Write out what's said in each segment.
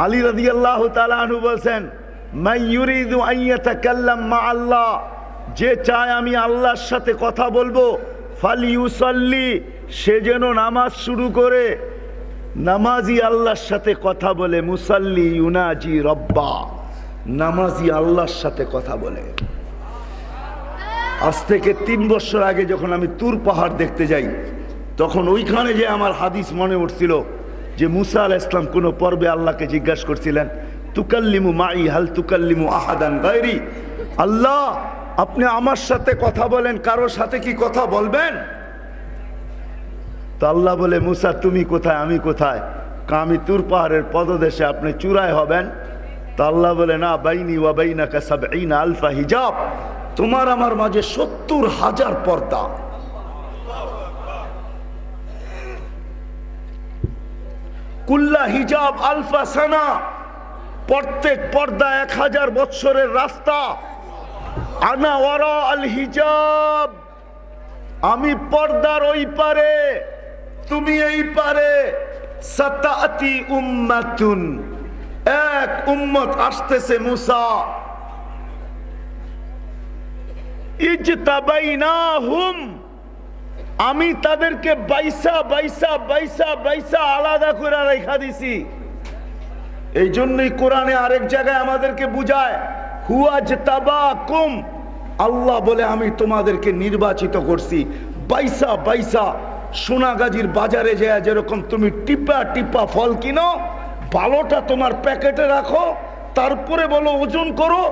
আলী রাদিয়াল্লাহু তাআলা আনহু বলছেন, মান ইউরিদু আন ইয়াতাকাল্লাম মা আল্লাহ, যে চায় আমি আল্লাহর সাথে কথা বলবো, ফালিউসাল্লি, সে যেন নামাজ শুরু করে। নামাজি আল্লাহর সাথে কথা বলে, মুসাল্লি ইউনাজি রব্বা, নামাজি আল্লাহর সাথে কথা বলে। আজ থেকে 3 বছর আগে যখন আমি তুর পাহাড় দেখতে যাই, তখন ওইখানে যে আমার হাদিস মনে উঠছিল যে মুসা আলাইহিস সালাম কোন পর্বে আল্লাহকে জিজ্ঞাসা করছিলেন, তুকাল্লিমু মাই হাল তুকাল্লিমু আহাদান গায়রি, আল্লাহ আপনি আমার সাথে কথা বলেন, কারোর সাথে কি কথা বলবেন? তো আল্লাহ বলে, মুসা তুমি কোথায়, আমি কোথায়? আমি তুর পাহাড়ের পদদেশে, আপনি চূড়ায় হবেন। তো আল্লাহ বলে, না, বাইনি ওয়া বাইনাকা ৭০ আলফা হিজাব, তোমার আমার মাঝে ৭০,০০০ পর্দা। কুল্লা হিজাব আলফা সানা, প্রত্যেক পর্দা ১০০০ বৎসরের রাস্তা। আনা ওয়ারা আল হিজাব, আমি পর্দার ওই পারে, তুমি এই পারে। সাতাতি উম্মাতুন, এক উম্মত আসতেছে মুসা, ইজতাবাইনাহুম, আমি তাদেরকে বাইসা বাইসা বাইসা বাইসা আলাদা করে রেখা দিছি। এই জন্যই কোরআনে আরেক জায়গায় আমাদেরকে বুঝায়, হুয়াজতাবাকুম, আল্লাহ বলে আমি তোমাদেরকে নির্বাচিত করছি বাইসা বাইসা। সোনাগাজীর বাজারে যায় যেরকম তুমি টিপা টিপা ফল কিনো, ভালোটা তোমার প্যাকেটে রাখো, তারপরে বলো ওজন করো,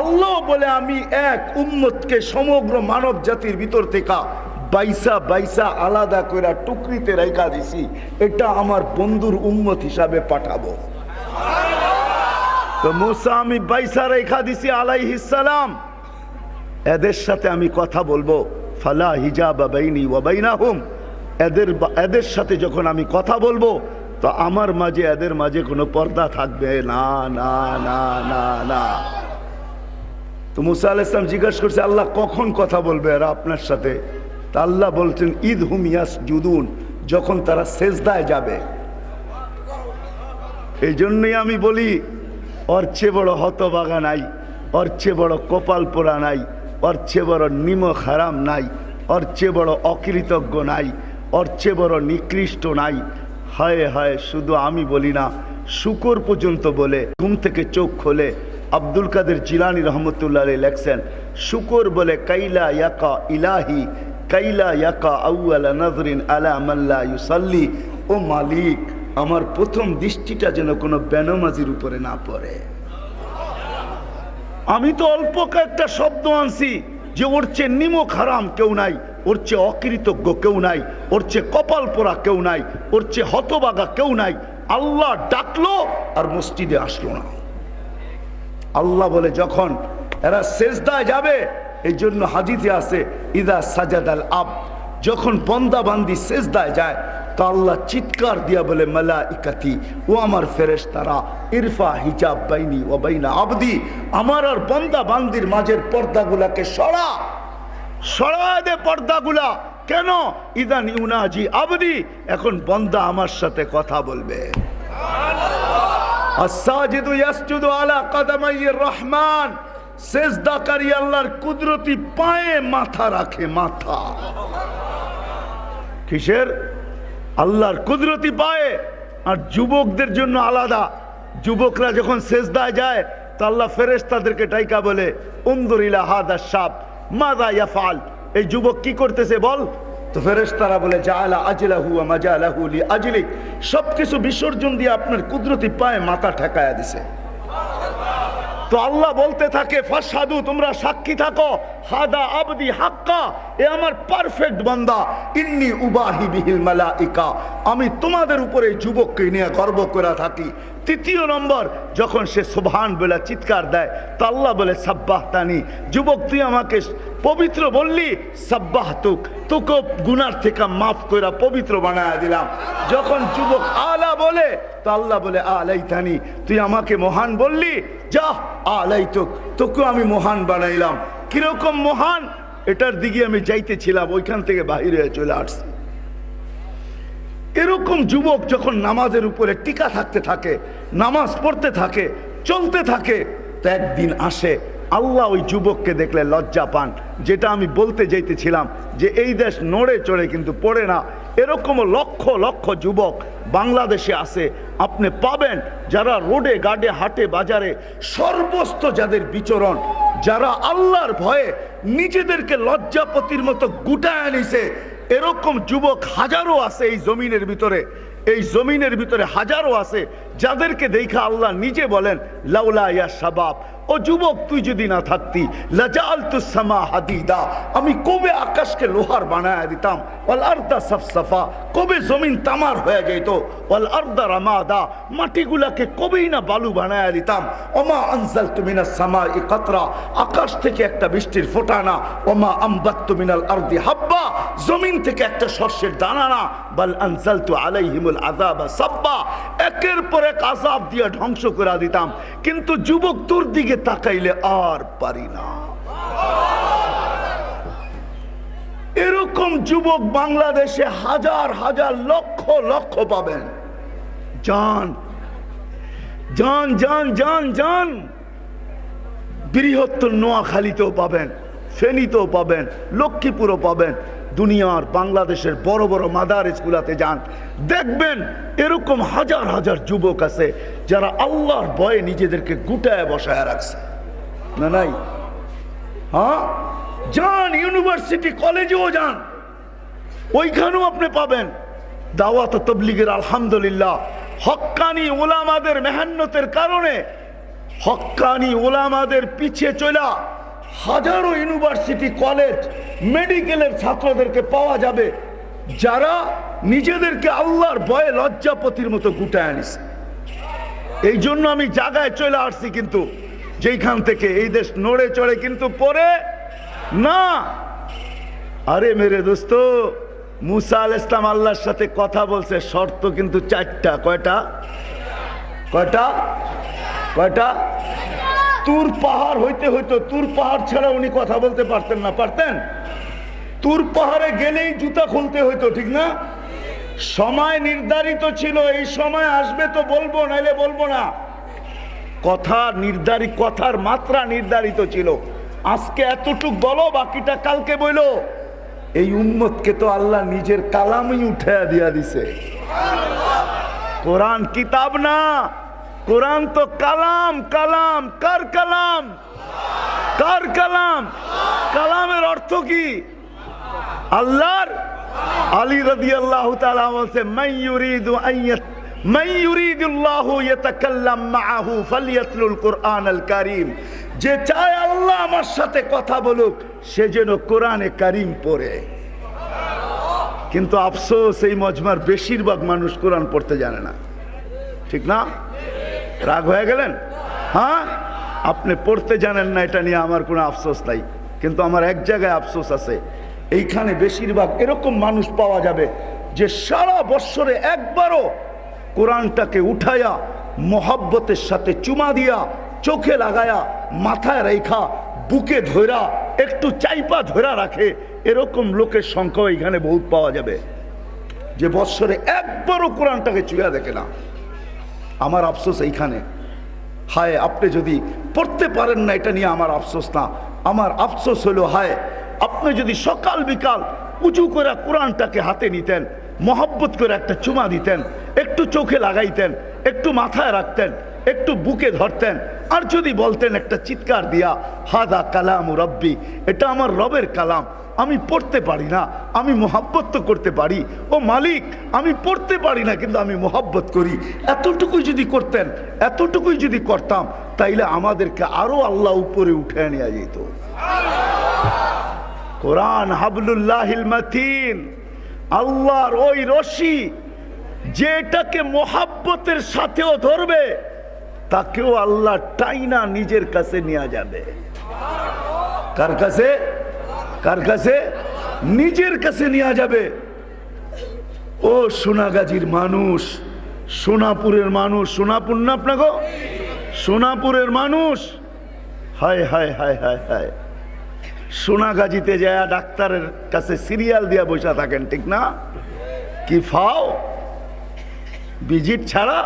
আল্লাহ বলে আমি এক উম্মতকে সমগ্র মানব জাতির ভিতর থেকে বাইসা বাইসা আলাদা করে টুকরিতে রেখা দিছি, এটা আমার বন্ধুর উম্মত হিসাবে পাঠাবো। তো মুসা আমি বাইসা রেখা দিছি আলাইহিস সালাম, এদের সাথে আমি কথা বলবো। ফালা হিজাবা বাইনি ওয়া বাইনাহুম, এদের সাথে যখন আমি কথা বলবো তো আমার মাঝে এদের মাঝে কোনো পর্দা থাকবে না, না, না, না, না। তো মুসা আলাইহিস সালাম জিজ্ঞাসা করছে, আল্লাহ কখন কথা বলবে এরা আপনার সাথে? তা আল্লাহ বলছেন, ঈদ হুম ইয়াসজুদুন, যখন তারা সেজদায় যাবে। এই জন্যই আমি বলি, ওর চেয়ে বড় হতভাগা নাই, ওর চেয়ে বড় কপাল পোড়া নাই, ওর চেয়ে বড় নিমক হারাম নাই, ওর চেয়ে বড় অকৃতজ্ঞ নাই, ওর চেয়ে বড় নিকৃষ্ট নাই। হায় হায়, শুধু আমি বলি না, শুকর পর্যন্ত বলে ঘুম থেকে চোখ খোলে। আব্দুল কাদের জিলানী রহমতুল্লাহ আলাইহি লেখছেন, শুকর বলে, কাইলা ইয়াকা ইলাহি কাইলা ইয়াকা আউয়ালা নাজরিন আলা মান লা ইউসাল্লি, ও মালিক আমার প্রথম দৃষ্টিটা যেন কোনো বেনামাজির উপরে না পড়ে। আমি তো অল্প কয়েকটা শব্দ আনছি যে ওর চেয়ে নিমক হারাম কেউ নাই, ওর চেয়ে অকৃতজ্ঞ কেউ নাই, ওর চেয়ে কপাল পোড়া কেউ নাই, ওর চেয়ে হতবাগা কেউ নাই। আল্লাহ ডাকলো আর মসজিদে আসলো না। আল্লাহ বলে যখন এরা সেজদায় যাবে, এই জন্য হাদিসে আছে, ইদা সাজাদাল আব, যখন বন্দা বান্দি সেজদায় যায় তো আল্লাহ চিৎকার দিয়া বলে, মালাইকাতি, ও আমার ফেরেশতারা, ইরফা হিজাব বাইনি ও বাইনা আবদি, আমার আর বন্দা বান্দির মাঝের পর্দাগুলাকে সরা, সরা দে পর্দাগুলা। কেন? ইদান ইউনাজি আবদি, এখন বন্দা আমার সাথে কথা বলবে। আস-সাজিদু ইয়াসজুদু আলা কাদামাইর রহমান, সেজদাকারী আল্লাহর কুদরতি পায়ে মাথা রাখে, মাথা। কিসের? আল্লাহর কুদরতি পায়ে। আর যুবকদের জন্য আলাদা, যুবকরা যখন সেজদায় যায় তো আল্লাহ ফেরেশতাদেরকে ডাইকা বলে, উনজুর ইলা হাদা শাব মাযা ইয়াফআল, এই যুবক কি করতেছে বল। তো ফেরেশতারা বলে, জাআলা আজলাহু ওয়া মাজালাহু লিআজলিক, সবকিছু বিসর্জন দিয়ে আপনার কুদরতি পায়ে মাথা ঠেকায়া দিছে। তো আল্লাহ বলতে থাকে, ফাশহাদু, তোমরা সাক্ষী থাকো, হাদা আবদি হাক্কা, এ আমার পারফেক্ট বান্দা, ইন্নী উবাহি বিহিল মালাইকা, আমি তোমাদের উপরে যুবককে নিয়ে গর্ব করে থাকি। তৃতীয় নম্বর, যখন সে সুবহান বলে চিৎকার দেয় তো আল্লাহ বলে, সাব্বাহতানি, যুবক তুই আমাকে পবিত্র বললি, সাব্বাহতুক, তোকে গুনার থেকে মাফ করে পবিত্র বানায় দিলাম। যখন যুবক আলা বলে তো আল্লাহ বলে, আলাইতানি, তুই আমাকে মহান বললি, যা আলাইতুক, তোকে আমি মহান বানাইলাম। কিরকম মহান, এটার দিকে আমি যাইতেছিলাম, ওইখান থেকে বাহিরে চলে আসছি। এরকম যুবক যখন নামাজের উপরে টিকা থাকতে থাকে, নামাজ পড়তে থাকে, চলতে থাকে, তো একদিন আসে আল্লাহ ওই যুবককে দেখলে লজ্জা পান। যেটা আমি বলতে যাইতেছিলাম যে এই দেশ নড়ে চড়ে কিন্তু পড়ে না, এরকমও লক্ষ লক্ষ যুবক বাংলাদেশে আছে, আপনি পাবেন যারা রোডে গাডে হাটে বাজারে সর্বস্ত যাদের বিচরণ, যারা আল্লাহর ভয়ে নিজেদেরকে লজ্জাপতির মতো গুটায় নিছে, এরকম যুবক হাজারো আছে এই জমিনের ভিতরে। এই জমিনের ভিতরে হাজারো আছে যাদেরকে দেখা আল্লাহ নিজে বলেন লাউলা ইয়া শাবাব, ও যুবক তুই যদি না থাকতি লাজালতুস সামা হাদিদা, আমি কবে আকাশকে লোহার বানায় দিতাম, ওয়াল আরদা সাফসাফা, কবে জমিন তামার হয়ে যেত, ওয়াল আরদা রামাদা, মাটিগুলাকে কবেই না বালু বানায় দিতাম, ওমা আনজালতু মিনাস সামাই কাতরা, আকাশ থেকে একটা বৃষ্টির ফোঁটা না, ওমা আমবাততু মিনাল আরদি হাব্বা, জমিন থেকে একটা শস্যের দানা না, বাল আনজালতু আলাইহিমুল আযাবা সাব্বা, একের পর এক আযাব দিয়ে ধ্বংস করে দিতাম। কিন্তু যুবক তোর দিকে তাকাইলে আর পারি না। এরকম যুবক বাংলাদেশে হাজার হাজার লক্ষ লক্ষ পাবেন। জান জান জান জান জান বৃহত্তর নোয়াখালীতেও পাবেন, ফেনীতেও পাবেন, লক্ষ্মীপুরও পাবেন। দুনিয়ার বাংলাদেশের বড় বড় মাদারিসগুলোতে যান, দেখবেন এরকম হাজার হাজার যুবক আছে যারা আল্লাহর ভয়ে নিজেদেরকে গুটায় বসায় রাখছে। না নাই? হ্যাঁ, যান ইউনিভার্সিটি কলেজেও যান, ওইখানেও আপনি পাবেন। দাওয়াত ও তাবলীগের আলহামদুলিল্লাহ হক্কানি উলামাদের মেহনতের কারণে, হক্কানি উলামাদের পিছে চলা হাজারো ইউনিভার্সিটি কলেজ মেডিকেলের ছাত্রদেরকে পাওয়া যাবে যারা নিজেদেরকে আল্লাহর ভয়ে লজ্জাপতির মতো গুটায় আনিছে। এই জন্য আমি জায়গায় চলে আসছি, কিন্তু যেখান থেকে এই দেশ নড়ে চড়ে কিন্তু পড়ে না। আরে মেরে দোস্ত, মুসা আলাইহিস সালাম আল্লাহর সাথে কথা বলছে, শর্ত কিন্তু চারটা। কয়টা? কয়টা? কয়টা? তুর পাহাড় হইতে হইতো, তুর পাহাড় ছাড়া উনি কথা বলতে পারতেন না। পারতেন? তুর পাহাড়ে গেলেই জুতা খুলতে হইতো, ঠিক না? সময় নির্ধারিত ছিল, এই সময় আসবে তো বলবো, নাইলে বলবো না। কথা নির্ধারিত, কথার মাত্রা নির্ধারিত ছিল। আজকে এতটুক বলো, বাকিটা কালকে বইলো। এই উম্মতকে তো আল্লাহ নিজের কালামই উঠে দিয়া দিছে। কোরআন কিতাব না, কোরআন তো কালাম। কালাম কার কালাম? কার কালাম? কালামের অর্থ কি? আল্লাহর। আলী রাদিয়াল্লাহু তাআলা বলছে মান ইউরিদুল্লাহু ইয়াতাকাল্লাম মাআহু ফালইয়াতলুল কুরআনাল কারীম, যে চায় আল্লাহ আমার সাথে কথা বলুক সে যেন কোরআনে কারীম পড়ে। কিন্তু আফসোস, এই মজমার বেশিরভাগ মানুষ কোরআন পড়তে জানে না, ঠিক না? রাগ হয়ে গেলেন? হ্যাঁ, আপনি পড়তে জানেন না, এটা নিয়ে আমার কোনো আফসোস নাই। কিন্তু আমার এক জায়গায় আফসোস আছে, এইখানে বেশিরভাগ এরকম মানুষ পাওয়া যাবে যে সারা বৎসরে একবারও কোরআনটাকে উঠায়া মোহাব্বতের সাথে চুমা দিয়া, চোখে লাগায়া, মাথায় রেখা, বুকে ধরা, একটু চাইপা ধরা রাখে, এরকম লোকের সংখ্যা এখানে বহুত পাওয়া যাবে যে বৎসরে একবারও কোরআনটাকে চুয়া দেখে না। আমার আফসোস এইখানে। হায়, আপনি যদি পড়তে পারেন না, এটা নিয়ে আমার আফসোস না। আমার আফসোস হলো, হায়, আপনি যদি সকাল বিকাল উঁচু করে কোরআনটাকে হাতে নিতেন, মহব্বত করে একটা চুমা দিতেন, একটু চোখে লাগাইতেন, একটু মাথায় রাখতেন, একটু বুকে ধরতেন, আর যদি বলতেন একটা চিৎকার দিয়া, হাদা কালাম রব্বি, এটা আমার রবের কালাম, আমি পড়তে পারি না, আমি মোহাব্বত তো করতে পারি, ও মালিক আমি পড়তে পারি না কিন্তু আমি মোহাব্বত করি, এতটুকুই যদি করতেন, এতটুকুই যদি করতাম, তাইলে আমাদেরকে আরো আল্লাহ উপরে উঠে নিয়ে যেত। কোরআন হাবলুল্লাহিল মাতিন, আল্লাহর ওই রশি, যেটাকে মোহাব্বতের সাথেও ধরবে তাকেও আল্লাহ টাইনা নিজের কাছে নিয়ে যাবে। কার কাছে? কার কাছে? নিজের কাছে নিয়ে যাবে। ও সোনাগাজীর মানুষ, সোনাপুরের মানুষ, সোনাপুর না আপনাকে? সোনাপুরের মানুষ, হায় হায় হায় হায় হায়, সোনাগাজীতে যায় ডাক্তারের কাছে সিরিয়াল দিয়া বসে থাকেন, ঠিক না? কি ফাও ভিজিট ছাড়া?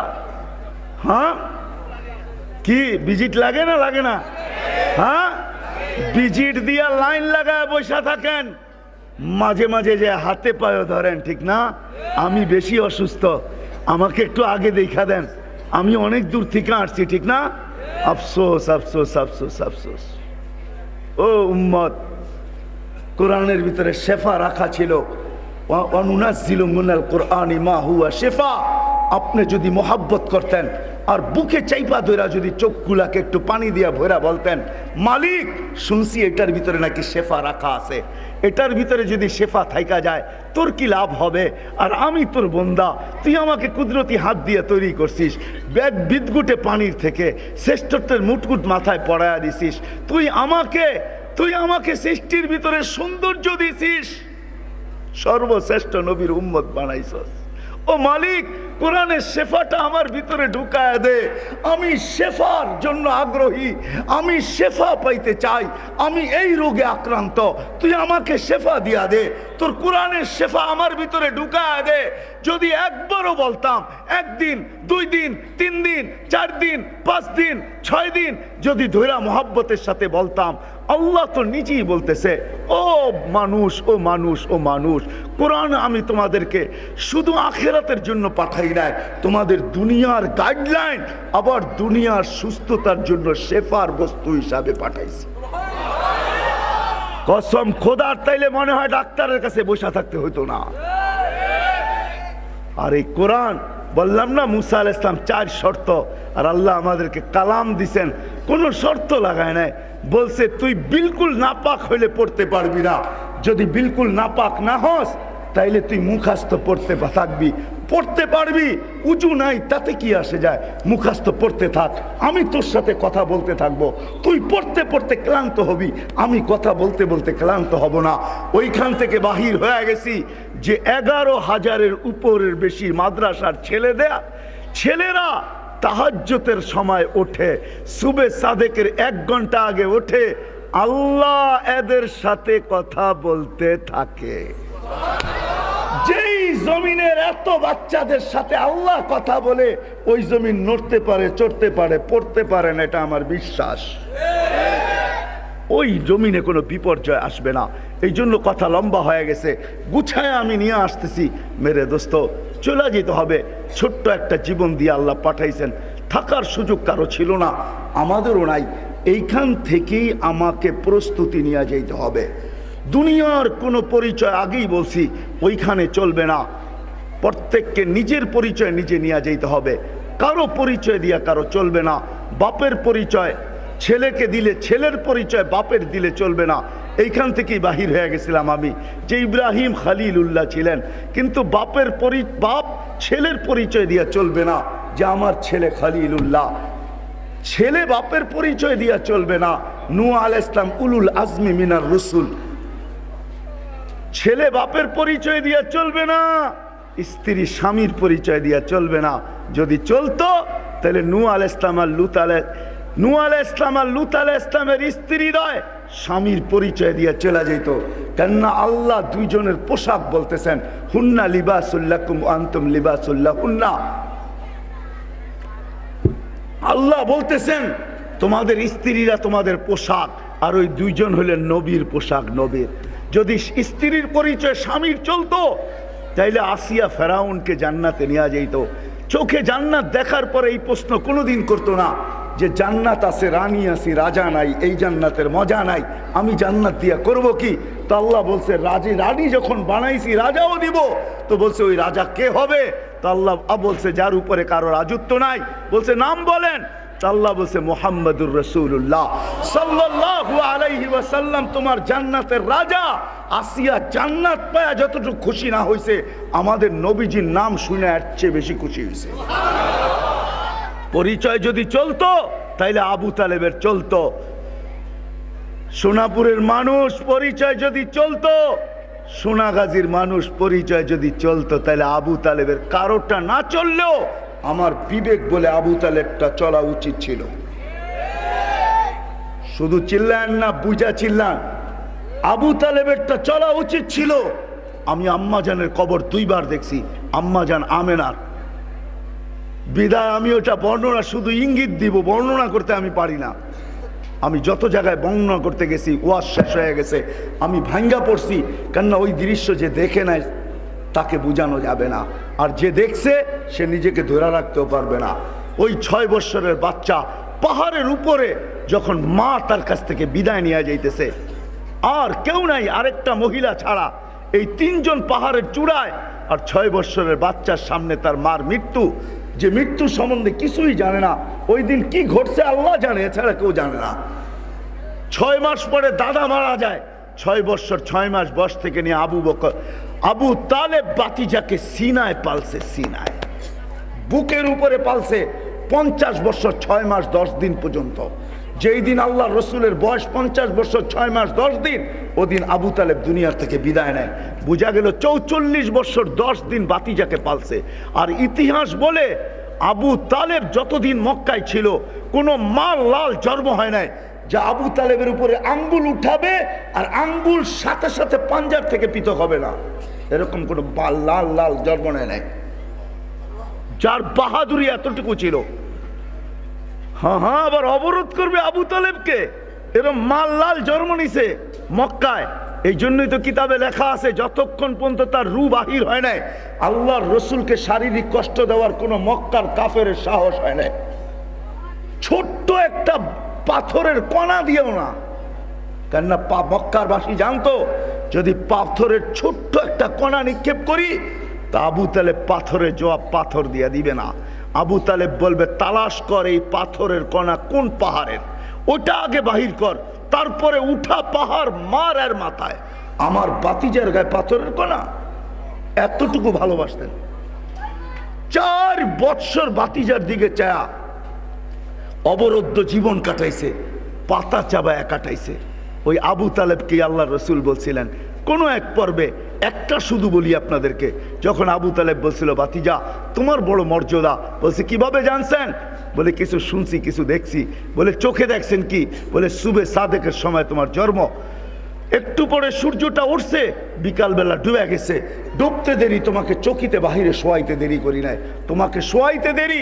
হ্যাঁ, কি ভিজিট লাগে না লাগে না? হ্যাঁ, ভিজিট দিয়া লাইন লাগায় বসে থাকেন, মাঝে মাঝে যে হাতে পায়ে ধরেন, ঠিক না? আমি বেশি অসুস্থ, আমাকে একটু আগে দেখা দেন, আমি অনেক দূর থেকে আসছি, ঠিক না? আফসোস আফসোস আফসোস আফসোস। ও উম্মত, কোরআনের ভিতরে শেফা রাখা ছিল। ওয়ানুনাজ্জিলু মিনাল কুরআনি মা হুয়া শিফা। আপনি যদি মোহাব্বত করতেন আর বুকে চাইপা ধরা যদি চোখগুলাকে একটু পানি দিয়া ভরা বলতেন, মালিক শুনছি এটার ভিতরে নাকি শেফা রাখা আছে, এটার ভিতরে যদি শেফা থাইকা যায় তোর কি লাভ হবে? আর আমি তোর বন্দা, তুই আমাকে কুদরতি হাত দিয়ে তৈরি করছিস, ব্যাগ বিদগুটে পানির থেকে শ্রেষ্ঠত্বের মুটকুট মাথায় পড়ায়া দিছিস, তুই আমাকে সৃষ্টির ভিতরে সৌন্দর্য দিছিস, সর্বশ্রেষ্ঠ নবীর উম্মত বানাইছস। ও মালিক, কোরআনের শেফাটা আমার ভিতরে ঢুকায় দে, আমি শেফার জন্য আগ্রহী, আমি শেফা পাইতে চাই, আমি এই রোগে আক্রান্ত, তুই আমাকে শেফা দিয়া দে, তোর কোরআনের শেফা আমার ভিতরে ঢুকায় দে। যদি একবারও বলতাম, একদিন, 2 দিন, 3 দিন, 4 দিন, 5 দিন, 6 দিন যদি ধৈরা মোহাব্বতের সাথে বলতাম, আল্লাহ তো নিজেই বলতেছে, ও মানুষ, ও মানুষ, ও মানুষ, কোরআন আমি তোমাদেরকে শুধু আখিরাতের জন্য পাঠাই নাই, তোমাদের দুনিয়ার গাইডলাইন আবার দুনিয়ার সুস্থতার জন্য শেফার বস্তু হিসাবে পাঠাইছি। কসম খোদার, তাইলে মনে হয় ডাক্তারের কাছে বসে থাকতে হতো না। আর এই কোরআন, বললাম না মুসা আলাইহিস সালাম 4 শর্ত, আর আল্লাহ আমাদেরকে কালাম দিছেন, কোনো শর্ত লাগায় নাই, বলছে তুই বিলকুল নাপাক হইলে পড়তে পারবি না, যদি বিলকুল নাপাক না হস তাইলে তুই মুখাস্ত পড়তে থাকবি, পড়তে পারবি, উঁচু নাই তাতে কি আসে যায়, মুখাস্ত পড়তে থাক, আমি তোর সাথে কথা বলতে থাকবো, তুই পড়তে পড়তে ক্লান্ত হবি, আমি কথা বলতে বলতে ক্লান্ত হব না। ওইখান থেকে বাহির হয়ে গেছি যে 11,000-এর উপরের বেশি মাদ্রাসার ছেলেরা তাহাজ্জুদের সময় ওঠে, সুবে সাদেকের 1 ঘন্টা আগে ওঠে, আল্লাহ এদের সাথে কথা বলতে থাকে। যেই জমিনের এত বাচ্চাদের সাথে আল্লাহ কথা বলে, ওই জমিন নড়তে পারে, চড়তে পারে, পড়তে পারে না, এটা আমার বিশ্বাস। ওই জমিনে কোনো বিপর্যয় আসবে না। এই জন্য কথা লম্বা হয়ে গেছে, গুছায় আমি নিয়ে আসতেছি। মেরে দোস্ত, চলে যেতে হবে, ছোট্ট একটা জীবন দিয়ে আল্লাহ পাঠাইছেন, থাকার সুযোগ কারো ছিল না, আমাদেরও নাই। এইখান থেকেই আমাকে প্রস্তুতি নিয়ে যেতে হবে। দুনিয়ার কোনো পরিচয়, আগেই বলছি, ওইখানে চলবে না। প্রত্যেককে নিজের পরিচয় নিজে নিয়ে যেতে হবে, কারো পরিচয় দিয়া কারো চলবে না। বাপের পরিচয় ছেলেকে দিলে, ছেলের পরিচয় বাপের দিলে চলবে না। এইখান থেকেই বাহির হয়ে গেছিলাম আমি, যে ইব্রাহিম খলিলুল্লাহ ছিলেন, কিন্তু বাপ ছেলের পরিচয় দিয়া চলবে না, যে আমার ছেলে খলিলুল্লাহ। ছেলে বাপের পরিচয় দিয়া চলবে না। নূহ আলাইহিস সালাম উলুল আজমি মিনার রসুল, ছেলে বাপের পরিচয় দিয়া চলবে না, স্ত্রী স্বামীর পরিচয় দিয়া চলবে না। যদি চলতো তাহলে নূহ আলাইহিস সালাম আর লূত আলাইহিস সালামের স্ত্রীদ্বয় স্বামীর পরিচয় দিয়ে চলে যেত। কেননা আল্লাহ দুইজনের পোশাক বলতেছেন, হুন্না লিবাসুল লাকুম ওয়া আনতুম লিবাসুল লাহুন্না। আল্লাহ বলতেছেন তোমাদের স্ত্রীরা তোমাদের পোশাক, আর ওই দুইজন হলেন নবীর পোশাক, নবীর। যদি স্ত্রীর পরিচয় স্বামীর চলতো তাইলে আসিয়া ফেরাউনকে জান্নাতে নিয়ে যেত। চোখে জান্নাত দেখার পরে এই প্রশ্ন কোনোদিন করতো না যে জান্নাত আছে, রানী আছে, রাজা নাই, এই জান্নাতের মজা নাই, আমি জান্নাত দিয়া করব কি? তো আল্লাহ বলছে রানী যখন বানাইছি রাজাও দিব, তো বলছে ওই রাজা কে হবে? তো আল্লাহ বলছে যার উপরে কারো রাজত্ব নাই, বলছে নাম বলেন। আল্লাহ বলছে মুহাম্মাদুর রাসূলুল্লাহ সাল্লাল্লাহু আলাইহি ওয়াসাল্লাম তোমার জান্নাতের রাজা। আসিয়া জান্নাত পায়া যতটুকু খুশি না হয়েছে, আমাদের নবীজির নাম শুনে এর চেয়ে বেশি খুশি হয়েছে। পরিচয় যদি চলতো তাইলে আবু তালেবের চলতো, সোনাপুরের মানুষ পরিচয় যদি চলতো, সোনাগাজীর মানুষ পরিচয় যদি চলতো, তাহলে আবু তালেবের কারোটা না চললেও আমার বিবেক বলে আবু তালেবটা চলা উচিত ছিল। শুধু চিল্লান না, বুঝা চিল্লান, আবু তালেবেরটা চলা উচিত ছিল। আমি আম্মাজানের কবর 2 বার দেখছি, আম্মাজান আমেনার, বিদায় আমি ওটা বর্ণনা শুধু ইঙ্গিত দিব, বর্ণনা করতে আমি পারি না। আমি যত জায়গায় বর্ণনা করতে গেছি ওয়াজ শেষ হয়ে গেছে, আমি ভাঙ্গা পড়ছি, কেননা ওই দৃশ্য যে দেখে নেয় তাকে বোঝানো যাবে না, আর যে দেখছে সে নিজেকে ধরে রাখতেও পারবে না। ওই 6 বৎসরের বাচ্চা পাহাড়ের উপরে যখন মা তার কাছ থেকে বিদায় নিয়ে যাইতেছে, আর কেউ নাই আরেকটা মহিলা ছাড়া, এই 3 জন পাহাড়ের চূড়ায়, আর 6 বৎসরের বাচ্চার সামনে তার মার মৃত্যু, যে মৃত্যু সম্বন্ধে কিছুই জানে না। ওই দিন কি ঘটছে আল্লাহ জানে, এছাড়া কেউ জানে না। 6 মাস পরে দাদা মারা যায়। 6 বৎসর 6 মাস বয়স থেকে নিয়ে আবু তালেব বাতিজাকে সিনায় পালছে, সিনায় বুকের উপরে পালছে 50 বৎসর 6 মাস 10 দিন পর্যন্ত। যেই দিন আল্লাহ রসুলের বয়স 50 বৎসর 6 মাস 10 দিন, ওদিন আবু তালেব দুনিয়ার থেকে বিদায় নেয়। বোঝা গেল 44 বৎসর 10 দিন বাতিজাকে পালছে। আর ইতিহাস বলে আবু তালেব যতদিন মক্কায় ছিল কোনো মা লাল জন্ম হয় নাই, যা আবু তালেবের উপরে আঙ্গুল উঠাবে আর আঙ্গুল সাথে সাথে পাঞ্জার থেকে পৃথক হবে না, এরকম কোনো লাল লাল জন্ম নেয় নাই, যার বাহাদুরি এতটুকু ছিল। হ্যাঁ, আবার অবরোধ করবে আবু তালেবকে, এরকম মাল লাল জন্ম নিছে মক্কায়। এই জন্যই তো কিতাবে লেখা আছে, যতক্ষণ পর্যন্ত তার রূহ বাহির হয় নাই, আল্লাহর রসুলকে শারীরিক কষ্ট দেওয়ার কোনো মক্কার কাফের সাহস হয় নাই। ছোট্ট একটা পাথরের কণা দিয়েও না, কেননা মক্কার বাসী জানতো যদি পাথরের ছোট্ট একটা কণা নিক্ষেপ করি তা আবু তালেব পাথরের জবাব পাথর দিয়ে দিবে না। আবু তালেব বলবে তালাশ কর এই পাথরের কণা কোন পাহাড়ের, ওটা আগে বাহির কর, তারপরে উঠা পাহাড় মার এর মাথায়। আমার বাতিজার গায়ে পাথরের কণা, এতটুকু ভালোবাসতেন। 4 বৎসর বাতিজার দিকে চায়া অবরুদ্ধ জীবন কাটাইছে, পাতা চাবায়া কাটাইছে। ওই আবু তালেবকে আল্লাহ রসুল বলছিলেন কোনো এক পর্বে, একটা শুধু বলি আপনাদেরকে, যখন আবু তালেব বলছিল বাতিজা তোমার বড় মর্যাদা, বলছে কিভাবে জানছেন? বলে কিছু শুনছি কিছু দেখছি। বলে চোখে দেখছেন কি? বলে সুবে সাদেকের সময় তোমার জন্ম, একটু পরে সূর্যটা উঠছে, বিকালবেলা ডুবে গেছে, ডুবতে দেরি, তোমাকে চকিতে বাহিরে শোয়াইতে দেরি করি নাই, তোমাকে শোয়াইতে দেরি।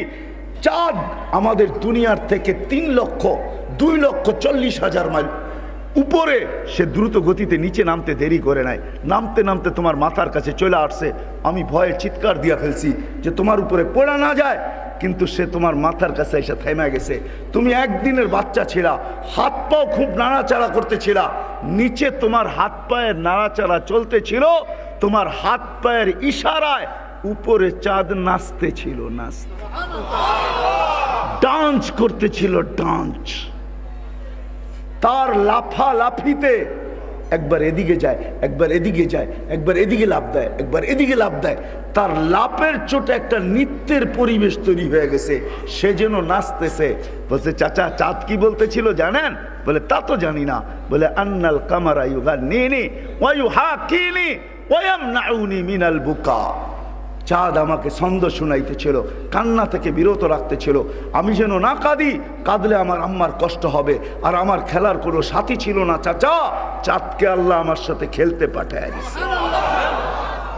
চাঁদ আমাদের দুনিয়ার থেকে 3,02,40,000 মাইল উপরে, সে দ্রুত গতিতে নিচে নামতে দেরি করে নাই, নামতে নামতে তোমার মাথার কাছে চলে আসছে। আমি ভয়ে চিৎকার দিয়া ফেলছি যে তোমার উপরে পড়া না যায়, কিন্তু সে তোমার মাথার কাছে এসে থেমে গেছে। তুমি একদিনের বাচ্চা ছিলা, হাত পাও খুব নাড়াচাড়া করতেছিলা, নিচে তোমার হাত পায়ের নাড়াচাড়া চলতেছিল, তোমার হাত পায়ের ইশারায় উপরে চাঁদ নাচতে ছিল, নাচতে ডান্স করতেছিল, ডান্স। তার লাফালাফিতে একবার এদিকে যায়, একবার এদিকে যায়, একবার এদিকে লাফ দেয়, একবার এদিকে লাফ দেয়। তার লাফের চোটে একটা নৃত্যের পরিবেশ তৈরি হয়ে গেছে, সে যেন নাচতেছে। বলছে চাচা চাঁদ কি বলতেছিল জানেন? বলে তা তো জানি না। বলে আন্নাল কামারা ইউগান্নিনি ওয়া ইউহাকিনি ওয়া ইয়ামনাউনি মিনাল বুকা। চাঁদ আমাকে ছন্দ শুনাইতেছিল, কান্না থেকে বিরত রাখতেছিল, আমি যেন না কাঁদি, কাঁদলে আমার আম্মার কষ্ট হবে, আর আমার খেলার কোনো সাথী ছিল না। চাচা চাঁদকে আল্লাহ আমার সাথে খেলতে পাঠায় দিছে।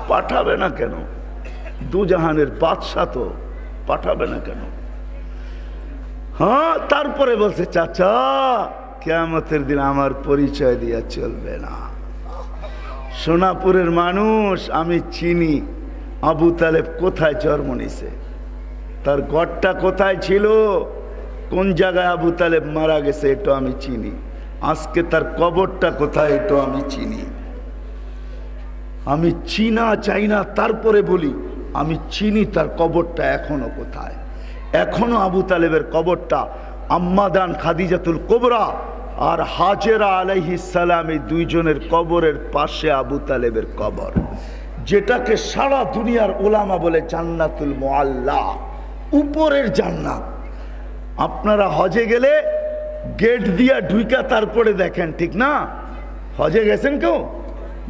পাঠাবে না কেন? দুজাহানের বাদশা তো, পাঠাবে না কেন? হ্যাঁ, তারপরে বলছে চাচা কিয়ামতের দিন আমার পরিচয় দিয়া চলবে না। সোনাপুরের মানুষ আমি চিনি আবু তালেব কোথায় জন্ম নিছে, তার ঘরটা কোথায় ছিল, কোন জায়গায় আবু তালেব মারা গেছে এটা আমি চিনি, আজকে তার কবরটা কোথায় এটা আমি চিনি। আমি চিনা চাই না, তারপরে বলি আমি চিনি তার কবরটা এখনো কোথায়। এখনো আবু তালেবের কবরটা আম্মাদান খাদিজাতুল কুবরা আর হাজেরা আলাইহিস সালাম, এই দুইজনের কবরের পাশে আবু তালেবের কবর, যেটাকে সারা দুনিয়ার ওলামা বলে জান্নাতুল মুআল্লা, উপরের জান্নাত। আপনারা হজে গেলে গেট দিয়া ঢুকা তারপরে দেখেন, ঠিক না? হজে গেছেন কেউ?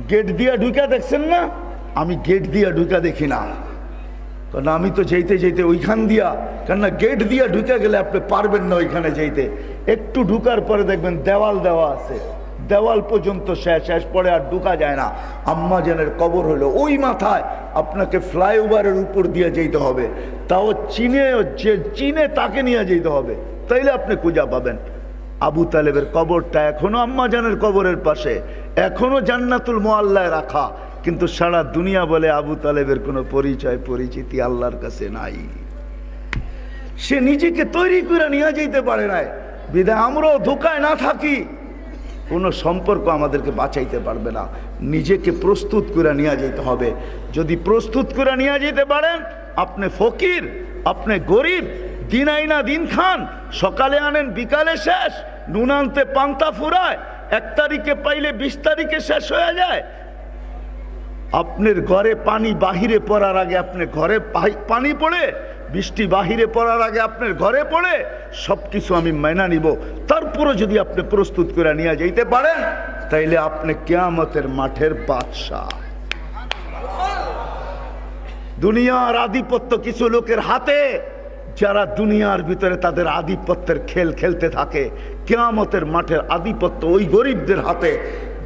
গেট দিয়া ঢুকা দেখছেন না? আমি গেট দিয়া ঢুকা দেখি না, কারণ আমি তো যেতে যেতে ওইখান দিয়া, কেননা গেট দিয়া ঢুকে গেলে আপনি পারবেন না ওইখানে যেতে। একটু ঢুকার পরে দেখবেন দেওয়াল দেওয়া আছে, দেওয়াল পর্যন্ত শেষ পরে আর ঢুকা যায় না। আম্মাজানের কবর হলো ওই মাথায়, আপনাকে ফ্লাইওভারের উপর দিয়ে যেতে হবে, তাও চীনে তাকে নিয়ে যেতে হবে, তাইলে আপনি খুঁজা পাবেন। আবু তালেবের কবরটা এখনো আম্মাজানের কবরের পাশে, এখনো জান্নাতুল মুআল্লায় রাখা, কিন্তু সারা দুনিয়া বলে আবু তালেবের কোনো পরিচিতি আল্লাহর কাছে নাই। সে নিজেকে তৈরি করে নিয়ে যেতে পারে নাই, বিধায় আমরাও ধোকায় না থাকি, কোনো সম্পর্ক আমাদেরকে বাঁচাইতে পারবে না। নিজেকে প্রস্তুত করে নিয়ে যেতে হবে। যদি প্রস্তুত করে নিয়ে যেতে পারেন, আপনি ফকির, আপনি গরিব, দিন আইনা দিন খান, সকালে আনেন বিকালে শেষ, নুন আনতে পান্তা ফুরায়, 1 তারিখে পাইলে 20 তারিখে শেষ হয়ে যায়। আপনার ঘরে পানি বাহিরে পড়ার আগে আপনি ঘরে পানি পড়ে, বৃষ্টি বাহিরে পড়ার আগে আপনার ঘরে পড়ে, সবকিছু আমি মাইনা নিব, তারপরে যদি আপনি প্রস্তুত করে নিয়ে যাইতে পারেন, তাইলে আপনি কিয়ামতের মাঠের বাদশা। দুনিয়ার আধিপত্য কিছু লোকের হাতে, যারা দুনিয়ার ভিতরে তাদের আধিপত্যের খেল খেলতে থাকে। কিয়ামতের মাঠের আধিপত্য ওই গরিবদের হাতে,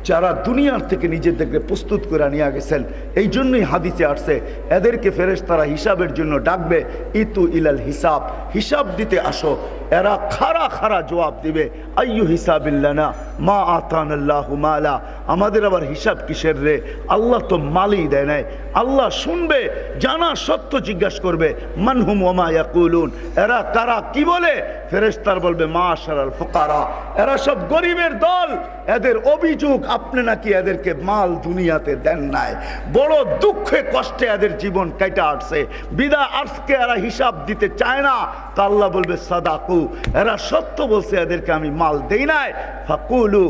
যারা দুনিয়ার থেকে নিজেদেরকে প্রস্তুত করে নিয়ে গেছেন। এই জন্যই হাদিসে আসছে, এদেরকে ফেরেশতারা হিসাবের জন্য ডাকবে, ইতু ইলাল হিসাব, হিসাব দিতে আসো। এরা খাড়া খাড়া জবাব দিবে, আইয়ু হিসাবিল্লানা মা আতানাল্লাহু মালা, আমাদের আবার হিসাব কিসের রে, আল্লাহ তো মালই দেয় নাই। আল্লাহ শুনবে, জানা সত্য জিজ্ঞাসা করবে, মানহুম ওমা ইয়াকুলুন, এরা কারা, কি বলে? ফেরেশতার বলবে মা আশারাল ফুকারা, এরা সব গরিবের দল। এদের অভিযোগ আপনি নাকি এদেরকে মাল দুনিয়াতে দেন নাই, বড় দুঃখে কষ্টে এদের জীবন কেটে আসছে, বিদা আজকে এরা হিসাব দিতে চায় না। তা আল্লাহ বলবে সাদাকু, এরা সত্য বলছে, এদেরকে আমি মাল দেই নাই। ফাকুলু,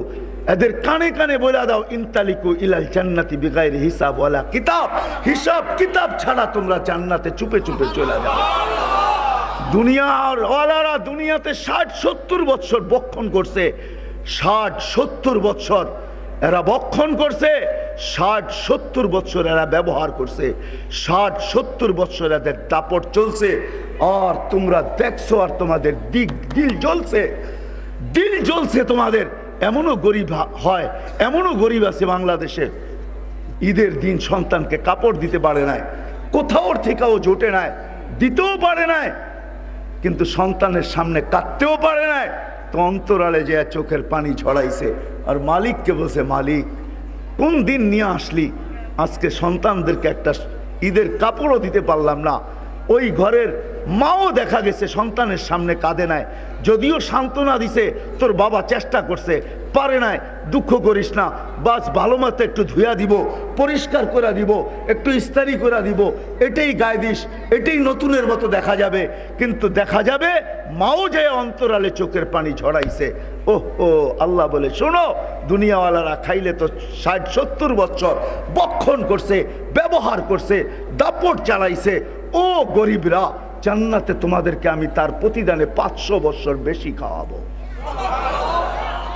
এদের কানে কানে বলে দাও, ইনতালিকু ইলাল জান্নাতি বিগাইরি হিসাব ওয়ালা কিতাব, হিসাব কিতাব ছাড়া তোমরা জান্নাতে চুপে চুপে চলে যাও। দুনিয়ার ওয়ালারা দুনিয়াতে 60-70 বছর বক্ষণ করছে, 60-70 বছর এরা বক্ষণ করছে, 60-70 বছর এরা ব্যবহার করছে, 60-70 বছর এদের দাপট চলছে। আর তোমরা দেখছো, আর তোমাদের দিল জ্বলছে, দিল জ্বলছে তোমাদের। এমনও গরিব হয়, এমনও গরিব আছে বাংলাদেশে, ঈদের দিন সন্তানকে কাপড় দিতে পারে নাই, কোথাও থেকেও জোটে নাই, দিতেও পারে নাই, কিন্তু সন্তানের সামনে কাঁদতেও পারে নাই, তো অন্তরালে যে চোখের পানি ঝরাইছে। আর মালিককে বলছে, মালিক কোন দিন নিয়ে আসলি, আজকে সন্তানদেরকে একটা ঈদের কাপড়ও দিতে পারলাম না। ওই ঘরের মাও দেখা গেছে সন্তানের সামনে কাঁদে নাই, যদিও সান্ত্বনা দিছে, তোর বাবা চেষ্টা করছে, পারে নাই, দুঃখ করিস না, বাস ভালো মতো একটু ধুয়া দিব, পরিষ্কার করে দিব, একটু ইস্তারি করে দিব, এটাই গায়ে দিস, এটাই নতুনের মতো দেখা যাবে। কিন্তু দেখা যাবে মাও যে অন্তরালে চোখের পানি ঝরাইছে। ও আল্লাহ বলে, শোনো, দুনিয়াওয়ালারা খাইলে তো 60-70 বছর বক্ষণ করছে, ব্যবহার করছে, দাপট চালাইছে। ও গরিবরা, জান্নাতে তোমাদেরকে আমি তার প্রতিদানে 500 বছর বেশি খাওয়াবো।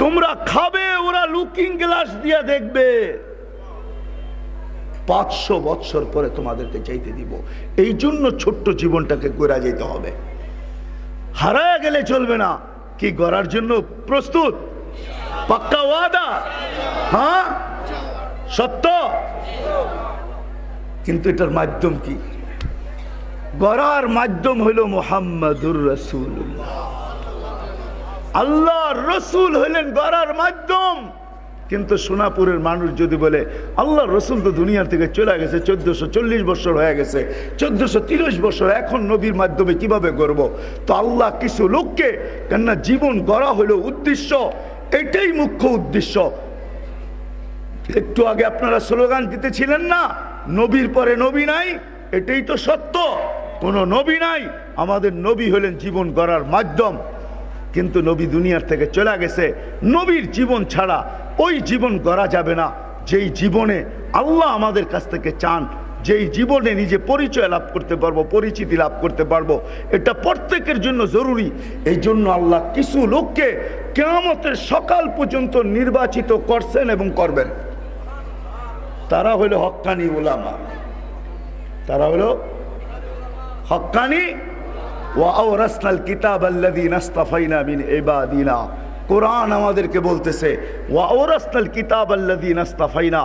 তোমরা খাবে, ওরা লুকিং গ্লাস দিয়ে দেখবে, 500 বছর পরে তোমাদেরকে চাইতে দিব। এই জন্য ছোট্ট জীবনটাকে গড়া যেতে হবে, হারায় গেলে চলবে না। কি গড়ার জন্য প্রস্তুত? পাক্কা ওয়াদা? হ্যাঁ, সত্য। কিন্তু এটার মাধ্যম কি? গড়ার মাধ্যম হইল মুহাম্মাদুর রাসূলুল্লাহ। আল্লাহর রসুল হইলেন গড়ার মাধ্যম। কিন্তু সোনাপুরের মানুষ যদি বলে, আল্লাহর রসুল তো দুনিয়ার থেকে চলে গেছে, 1440 বছর হয়ে গেছে, 1430 বছর, এখন নবীর মাধ্যমে কিভাবে গড়ব? তো আল্লাহ কিছু লোককে, কেননা জীবন গড়া হলো উদ্দেশ্য, এটাই মুখ্য উদ্দেশ্য। একটু আগে আপনারা স্লোগান দিতেছিলেন না, নবীর পরে নবী নাই, এটাই তো সত্য, কোনো নবী নাই। আমাদের নবী হলেন জীবন গড়ার মাধ্যম। কিন্তু নবী দুনিয়ার থেকে চলে গেছে, নবীর জীবন ছাড়া ওই জীবন গড়া যাবে না যেই জীবনে আল্লাহ আমাদের কাছ থেকে চান, যেই জীবনে নিজে পরিচয় লাভ করতে পারবো, পরিচিতি লাভ করতে পারবো। এটা প্রত্যেকের জন্য জরুরি। এই জন্য আল্লাহ কিছু লোককে কিয়ামতের সকাল পর্যন্ত নির্বাচিত করছেন এবং করবেন। তারা হলো হক্কানি উলামা, তারা হলো হক্কানি। ওয়া আওরাসনাল কিতাব আল্লাযী নাসতাফাইনা মিন ইবাদিনা, কোরআন আমাদেরকে বলতেছে ওয়া আওরাসনাল কিতাবাল্লাযীনা ইসতাফাইনা,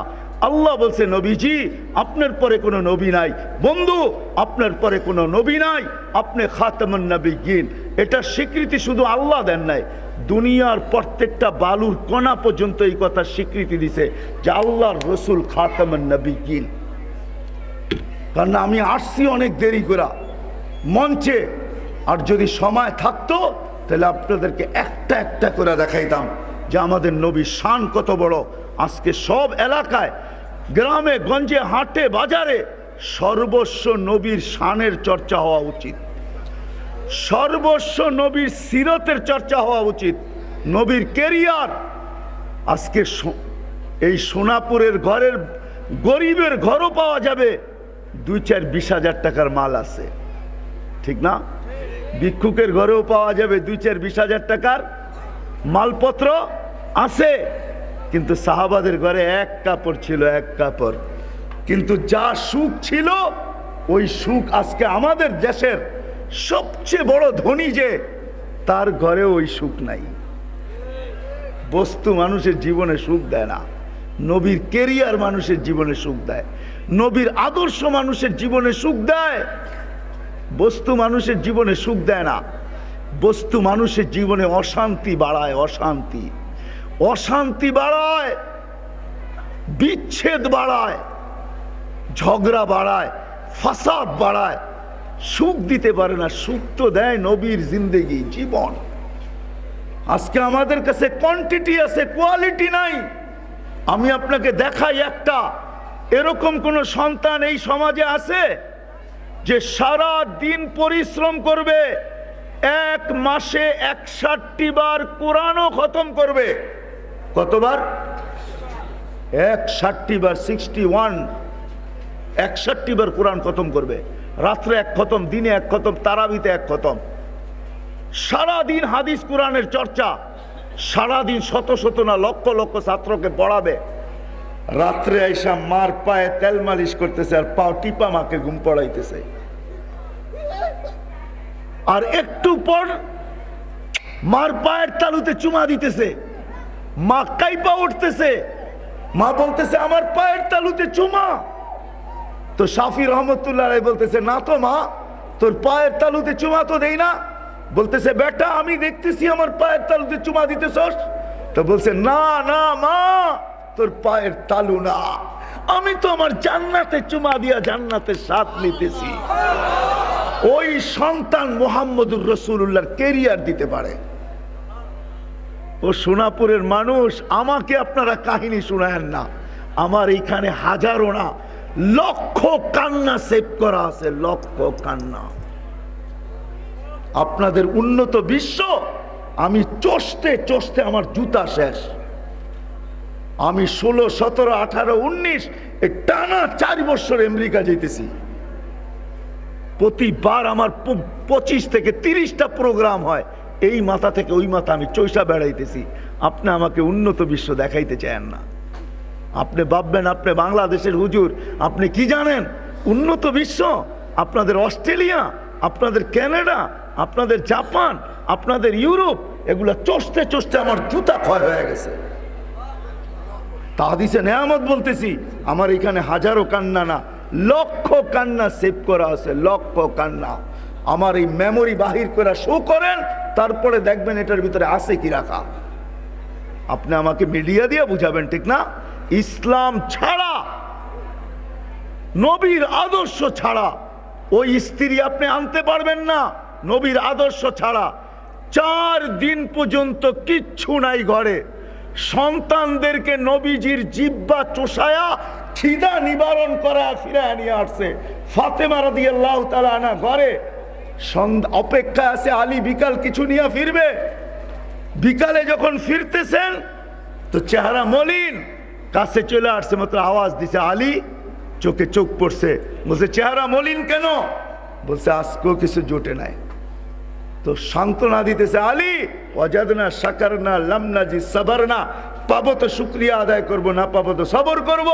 আল্লাহ বলছে নবীজি আপনার পরে কোনো নবী নাই, বন্ধু আপনার পরে কোনো নবী নাই, আপনি খাতামুন নবিয়্যিন। এটা স্বীকৃতি শুধু আল্লাহ দেন নাই, দুনিয়ার প্রত্যেকটা বালুর কণা পর্যন্ত এই কথা স্বীকৃতি দিছে যে আল্লাহর রসুল খাতামুন নবিয়্যিন। কারণ আমি আসছি অনেক দেরি করে মঞ্চে, আর যদি সময় থাকতো তাহলে আপনাদেরকে একটা একটা করে দেখাইতাম যে আমাদের নবীর শান কত বড়। আজকে সব এলাকায়, গ্রামে গঞ্জে, হাটে বাজারে সর্বস্ব নবীর শানের চর্চা হওয়া উচিত, সর্বস্ব নবীর সিরতের চর্চা হওয়া উচিত, নবীর কেরিয়ার। আজকে এই সোনাপুরের ঘরের গরিবের ঘরও পাওয়া যাবে 2-4-20 টাকার মাল আছে, ঠিক না? ভিক্ষুকের ঘরেও পাওয়া যাবে 2-4-20 টাকার মালপত্র আছে, কিন্তু সাহাবাদের ঘরে এক কাপড় ছিল, এক কাপড়। কিন্তু যা সুখ ছিল ওই সুখ আজকে আমাদের দেশের সবচেয়ে বড় ধনী যে, তার ঘরে ওই সুখ নাই। বস্তু মানুষের জীবনে সুখ দেয় না, নবীর কেরিয়ার মানুষের জীবনে সুখ দেয়, নবীর আদর্শ মানুষের জীবনে সুখ দেয়। বস্তু মানুষের জীবনে সুখ দেয় না, বস্তু মানুষের জীবনে অশান্তি বাড়ায়, অশান্তি, অশান্তি বাড়ায়, বিচ্ছেদ বাড়ায়, ঝগড়া বাড়ায়, ফাসাদ বাড়ায়, সুখ দিতে পারে না। সুখ তো দেয় নবীর জিন্দেগি, জীবন। আজকে আমাদের কাছে কোয়ান্টিটি আছে, কোয়ালিটি নাই। আমি আপনাকে দেখাই একটা, এরকম কোন সন্তান এই সমাজে আছে যে সারা দিন পরিশ্রম করবে, এক মাসে 61 বার কোরআনও খতম করবে? কতবার? 61 বার, 61, 61 বার কোরআন খতম করবে। রাত্রে এক খতম, দিনে এক খতম, তারাবিতে এক খতম। সারাদিন হাদিস কোরআনের চর্চা, সারাদিন শত শত না লক্ষ লক্ষ ছাত্রকে পড়াবে। রাত্রে আইসা মার পায়ে তেল মালিশ করতেছে আর পাও টিপা মাকে ঘুম পড়াইতেছে। আর একটু পর মার পায়ের তালুতে চুমা দিতেছে, মা কাইপা উঠতেছে, মা বলতেছে আমার পায়ের তালুতে চুমা। তো শাফি রহমতুল্লাহ বলতেছে না তো মা, তোর পায়ের তালুতে চুমা তো দেই না। বলতেছে বেটা আমি দেখতেছি আমার পায়ের তালুতে চুমা দিতেছস। তো বলছে না না মা, তোর পায়ের তালু না, আমি তো আমার জান্নাতে চুমা দিয়া জান্নাতের স্বাদ নিতেছি। ওই সন্তান মুহাম্মদুর রাসূলুল্লাহর কেরিয়ার দিতে পারে। ও সোনাপুরের মানুষ, আমাকে আপনারা কাহিনী শোনায়েন না, আমার এইখানে হাজারো না লক্ষ কান্না সেভ করা আছে, লক্ষ কান্না। আপনাদের উন্নত বিশ্ব, আমি চষতে চষতে আমার জুতা শেষ। আমি 16, 17, 18, 19 টানা 4 বছর আমেরিকা যেতেছি। প্রতিবার আমার 25 থেকে 30টা প্রোগ্রাম হয়, এই মাথা থেকে ওই মাথা আমি চৈষা বেড়াইতেছি। আপনি আমাকে উন্নত বিশ্ব দেখাইতে চান না। আপনি ভাববেন আপনি বাংলাদেশের হুজুর, আপনি কি জানেন উন্নত বিশ্ব? আপনাদের অস্ট্রেলিয়া, আপনাদের কানাডা, আপনাদের জাপান, আপনাদের ইউরোপ, এগুলা চষতে চষতে আমার জুতা ক্ষয় হয়ে গেছে। তাহাদিসে নেয়ামত বলতেছি, আমার এখানে হাজারো কান্না না লক্ষ কান্না সেভ করা আছে, লক্ষ কান্না। আমার এই মেমোরি বাহির করে শো করেন, তারপরে দেখবেন এটার ভিতরে আছে কি রাখা। আপনি আমাকে মিডিয়া দিয়ে বুঝাবেন, ঠিক না? ইসলাম ছাড়া, নবীর আদর্শ ছাড়া ওই স্ত্রী আপনি আনতে পারবেন না। নবীর আদর্শ ছাড়া 4 দিন পর্যন্ত কিচ্ছু নাই ঘরে। সন্তানদেরকে নবীজির জিহ্বা চোষায়া খিদা নিবারণ করা ফিরায় নিয়ে আসছে। ফাতেমা রাদিয়াল্লাহু তাআলা আনহা ঘরে অপেক্ষা আছে, আলী বিকাল কিছু নিয়ে ফিরবে। বিকালে যখন ফিরতেছেন তো চেহারা মলিন, কাছে চলে আসছে, মাত্র আওয়াজ দিছে আলী, চোখে চোখ পড়ছে। বলছে চেহারা মলিন কেন? বলছে আজকেও কিছু জোটে নাই। তো সান্ত্বনা দিতেছে আলী, ওয়াজাদনা শাকারনা লাম নাজি সাবারনা, পাবো তো শুকরিয়া আদায় করব, না পাবো তো সবর করব।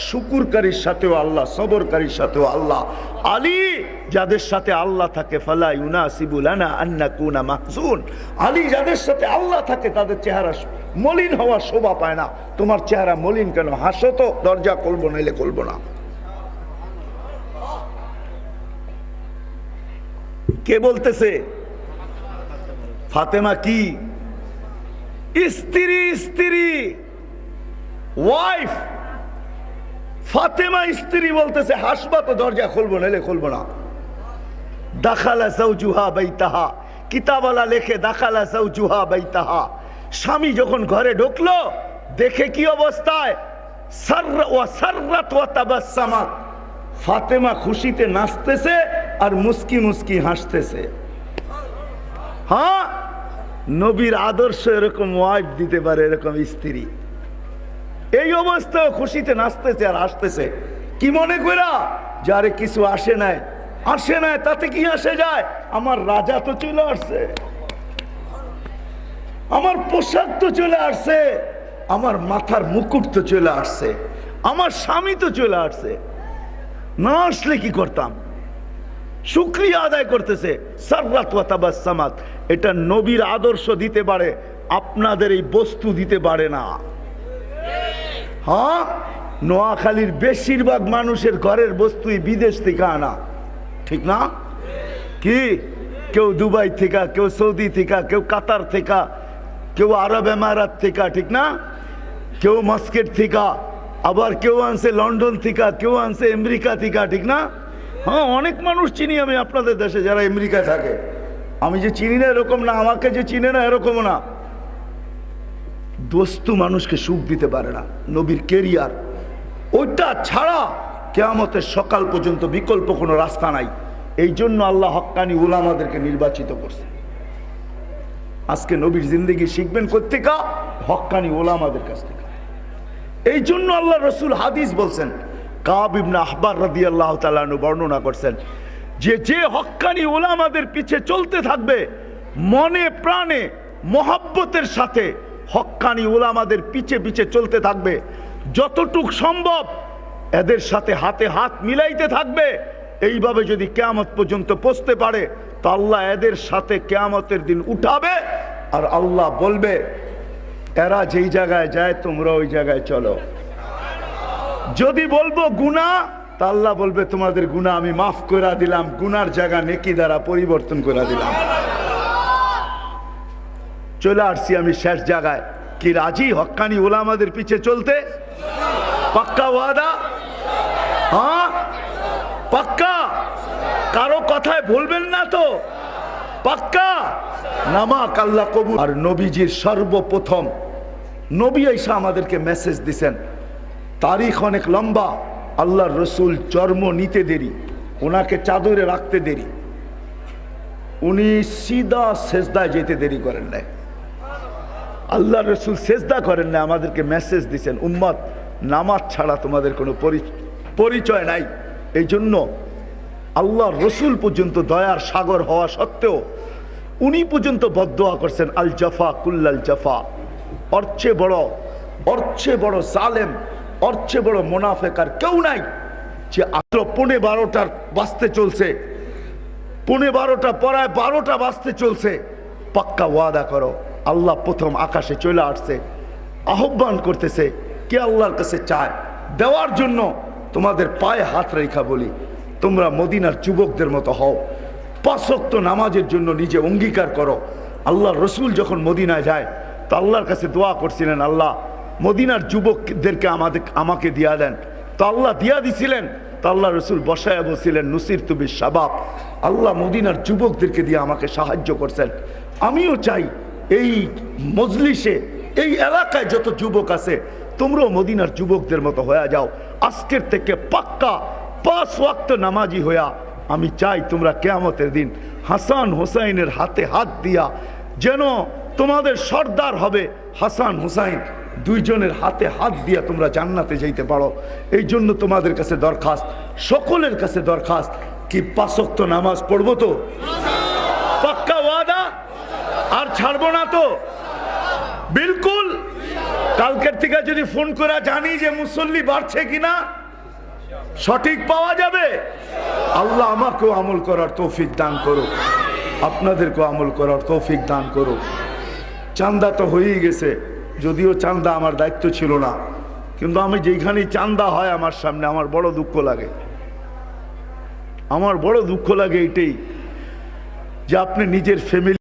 শুকুরকারীর সাথেও আল্লাহ, সবরকারীর সাথেও আল্লাহ। আলী যাদের সাথে আল্লাহ থাকে, ফালা ইউনাসিবু লানা আন নাকুনা মাহজুন, আলী যাদের সাথে আল্লাহ থাকে তাদের চেহারা মলিন হওয়ার শোভা পায় না। তোমার চেহারা মলিন কেন? হাসো তো, দরজা খুলবো নাইলে খুলবো না। কে বলতেছে? ফাতেমা কি স্ত্রী, স্ত্রী, ওয়াইফ। ফাতেমা স্ত্রী বলতেছে হাসবা তো, দরজা খুলবো নাইলে খুলবো না। দাখালা যাওজুহা বাইতাহা, কিতাবওয়ালা লেখে দাখালা যাওজুহা বাইতাহা, স্বামী যখন ঘরে ঢুকলো দেখে কি অবস্থায়, সাররাত ওয়া তাবাসসামাত, ফাতেমা খুশিতে নাচতেছে আর মুস্কি মুস্কি হাসতেছে। হ্যাঁ, নবীর আদর্শ এরকম ওয়াইফ দিতে পারে, এরকম স্ত্রী। এই অবস্থায় খুশিতে নাচতেছে আর হাসতেছে। কি মনে করা? যারে কিছু আসে নাই, আসে নাই, তাতে কি আসে যায়? আমার রাজা তো চলে আসছে, আমার পোশাক তো চলে আসছে, আমার মাথার মুকুট তো চলে আসছে, আমার স্বামী তো চলে আসছে। না আসলে কি করতাম? শুকরিয়া আদায় করতেছে। সাররাত ওয়া তাবাসসামাত, এটা নবীর আদর্শ দিতে পারে, আপনাদের এই বস্তু দিতে পারে না। হ্যাঁ, নোয়াখালীর বেশিরভাগ মানুষের ঘরের বস্তুই বিদেশ থেকে আনা, ঠিক না? কি কেউ দুবাই থেকে, কেউ সৌদি থেকে, কেউ কাতার থেকে, কেউ আরব এমারাত থেকে, ঠিক না? কেউ মাস্কেট থেকে, আবার কেউ আনছে লন্ডন থেকে, কেউ আনছে আমেরিকা থেকে, ঠিক না? হ্যাঁ, অনেক মানুষ চিনি আমি আপনাদের দেশে যারা আমেরিকায় থাকে। আমি যে চিনি না এরকম না, আমাকে যে চিনে না এরকমও না। বস্তু মানুষকে সুখ দিতে পারে না, নবীর কেরিয়ার ওইটা ছাড়া কিয়ামতের সকাল পর্যন্ত বিকল্প কোনো রাস্তা নাই। এই জন্য আল্লাহ হক্কানি উলামাদেরকে নির্বাচিত করছে। আজকে নবীর জিন্দেগি শিখবেন কোত্থেকে? হক্কানি উলামাদের কাছ থেকে। এই জন্য আল্লাহ রসুল হাদিস বলছেন, কাব ইবনে আহবার রাদিয়াল্লাহু তাআলা আনহু বর্ণনা করছেন যে যে হক্কানি উলামাদের পিছে চলতে থাকবে, মনে প্রাণে মহব্বতের সাথে হক্কানি উলামাদের পিছে পিছে চলতে থাকবে, যতটুক সম্ভব এদের সাথে হাতে হাত মিলাইতে থাকবে, এইভাবে যদি কিয়ামত পর্যন্ত পৌঁছতে পারে তো আল্লাহ এদের সাথে কিয়ামতের দিন উঠাবে। আর আল্লাহ বলবে, এরা যেই জায়গায় যায় তোমরা ওই জায়গায় চলো। যদি বলবো গুনাহ, তা আল্লাহ বলবে তোমাদের গুনাহ আমি মাফ করে দিলাম, গুনার জায়গা নেকি দ্বারা পরিবর্তন করে দিলাম। চলে আসছি আমি শেষ জায়গায়। কি রাজি হক্কানি উলামাদের পিছে চলতে? পাক্কা ওয়াদা? হ্যাঁ, পাক্কা? কারো কথায় ভুলবেন না তো? পাক্কা? নামাক আল্লাহ কবুল। আর নবীজির সর্বপ্রথম নবী আইসা আমাদেরকে মেসেজ দিছেন, তারিখ অনেক লম্বা। আল্লাহর রসুল জন্ম নিতে দেরি, ওনাকে চাদরে রাখতে দেরি, উনি সিধা সেজদায় যেতে দেরি করেন নাই। আল্লাহ রসুল সেজদা করেন না, আমাদেরকে মেসেজ দিছেন, উম্মত নামাজ ছাড়া তোমাদের কোনো পরিচয় নাই। এই জন্য আল্লাহ রসুল পর্যন্ত দয়ার সাগর হওয়া সত্ত্বেও উনি পর্যন্ত বদদোয়া করছেন, আল জাফা কুল্লাল জাফা, অর্চে বড় জালেম, অর্চে বড় মুনাফিক আর কেউ নাই। যে আত্র 12:15 বাজতে চলছে, 12:15 পড়ায় 12টা বাজতে চলছে, পাক্কা ওয়াদা করো। আল্লাহ প্রথম আকাশে চলে আসছে, আহ্বান করতেছে, কে আল্লাহর কাছে চায় দেওয়ার জন্য। তোমাদের পায়ে হাত রেখা বলি, তোমরা মদিনার যুবকদের মতো হও, 5 ওয়াক্ত নামাজের জন্য নিজে অঙ্গীকার করো। আল্লাহ রসুল যখন মদিনায় যায় তো আল্লাহর কাছে দোয়া করছিলেন, আল্লাহ মদিনার যুবকদেরকে আমাকে দিয়া দেন। তো আল্লাহ দিয়া দিছিলেন। তো আল্লাহ রসুল বসায় বলছিলেন, নুসির তুবি শাবাব, আল্লাহ মদিনার যুবকদেরকে দিয়ে আমাকে সাহায্য করছেন। আমিও চাই এই মজলিসে, এই এলাকায় যত যুবক আছে তোমরাও মদিনার যুবকদের মতো হয়ে যাও। আজকের থেকে পাক্কা 5 ওয়াক্ত নামাজি হইয়া আমি চাই তোমরা কিয়ামতের দিন হাসান হোসাইনের হাতে হাত দিয়া, যেন তোমাদের সর্দার হবে হাসান হুসাইন, দুইজনের হাতে হাত দিয়া তোমরা জান্নাতে যাইতে পারো। এই জন্য তোমাদের কাছে দরখাস্ত, সকলের কাছে দরখাস্ত, কি 5 ওয়াক্ত নামাজ পড়বো তো? পাক্কা ওয়াদা? আর ছাড়বো না তো? বিলকুল। কালকের থেকে যদি ফোন করে জানি যে মুসল্লি বাড়ছে কিনা, সঠিক পাওয়া যাবে। আল্লাহ আমাকেও আমল করার তৌফিক দান করো, আপনাদেরকেও আমল করার তৌফিক দান করো। চান্দা তো হয়েই গেছে, যদিও চান্দা আমার দায়িত্ব ছিল না, কিন্তু আমি যেখানেই চান্দা হয় আমার সামনে আমার বড় দুঃখ লাগে। আমার বড় দুঃখ লাগে এটাই যে আপনি নিজের ফ্যামিলি